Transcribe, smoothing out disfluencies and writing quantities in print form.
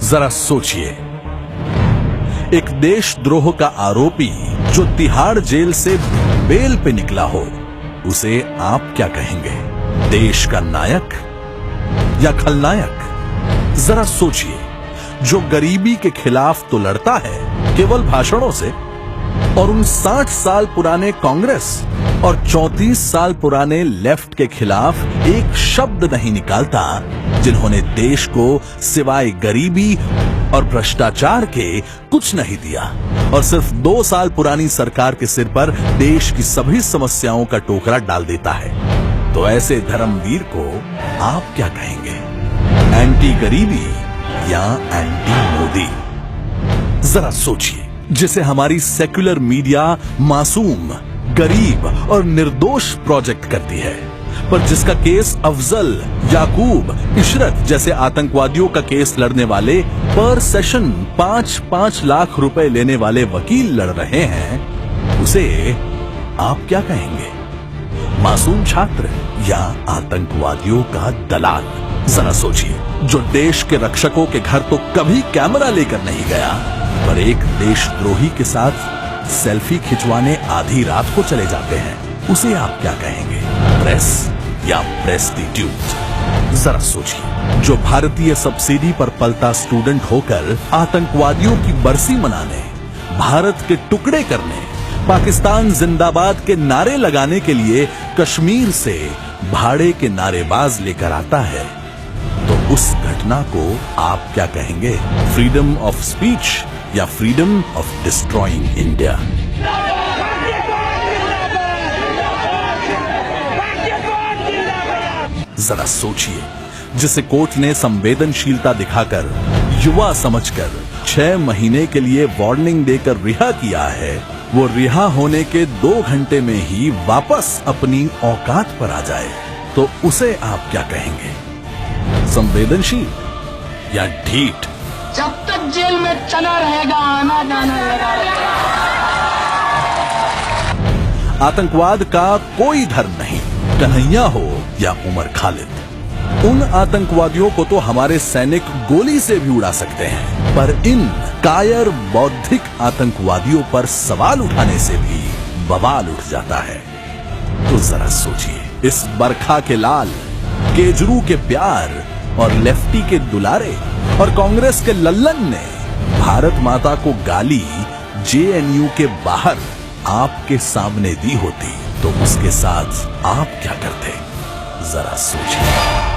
जरा सोचिए, एक देशद्रोह का आरोपी जो तिहाड़ जेल से बेल पे निकला हो, उसे आप क्या कहेंगे? देश का नायक या खलनायक? जरा सोचिए, जो गरीबी के खिलाफ तो लड़ता है केवल भाषणों से, और उन 60 साल पुराने कांग्रेस और 34 साल पुराने लेफ्ट के खिलाफ एक शब्द नहीं निकालता, जिन्होंने देश को सिवाय गरीबी और भ्रष्टाचार के कुछ नहीं दिया, और सिर्फ 2 साल पुरानी सरकार के सिर पर देश की सभी समस्याओं का टोकरा डाल देता है। तो ऐसे धर्मवीर को आप क्या कहेंगे? एंटी गरीबी या एंटी मोदी? जरा सोचिए, जिसे हमारी सेक्युलर मीडिया मासूम, गरीब और निर्दोष प्रोजेक्ट करती है, पर जिसका केस अफजल, याकूब, इशरत जैसे आतंकवादियों का केस लड़ने वाले पर सेशन 5-5 लाख रुपए लेने वाले वकील लड़ रहे हैं, उसे आप क्या कहेंगे? मासूम छात्र या आतंकवादियों का दलाल? जरा सोचिए, जो देश के रक्षकों के घर तो कभी कैमरा लेकर नहीं गया, पर एक देशद्रोही के साथ सेल्फी खिंचवाने आधी रात को चले जाते हैं, उसे आप क्या कहेंगे? प्रेस या प्रेस्टिट्यूट? जरा सोचिए, जो भारतीय सब्सिडी पर पलता स्टूडेंट होकर आतंकवादियों की बरसी मनाने, भारत के टुकड़े करने, पाकिस्तान जिंदाबाद के नारे लगाने के लिए कश्मीर से भाड़े के नारेबाज लेकर आता है, तो उस घटना को आप क्या कहेंगे? फ्रीडम ऑफ स्पीच या फ्रीडम ऑफ डिस्ट्रॉइंग इंडिया? जरा सोचिए, जिसे कोर्ट ने संवेदनशीलता दिखाकर, युवा समझकर 6 महीने के लिए वार्निंग देकर रिहा किया है, वो रिहा होने के 2 घंटे में ही वापस अपनी औकात पर आ जाए, तो उसे आप क्या कहेंगे? संवेदनशील या ढीठ? जब तक जेल में चना रहेगा, आना जाना लगा रहेगा। आतंकवाद का कोई धर्म नहीं, कन्हैया हो या उमर खालिद। उन आतंकवादियों को तो हमारे सैनिक गोली से भी उड़ा सकते हैं, पर इन कायर बौद्धिक आतंकवादियों पर सवाल उठाने से भी बवाल उठ जाता है। तो जरा सोचिए, इस बरखा के लाल, केजरू के प्यार और लेफ्टी के दुलारे और कांग्रेस के लल्लन ने भारत माता को गाली जेएनयू के बाहर आपके सामने दी होती, तो उसके साथ आप क्या करते? जरा सोचिए।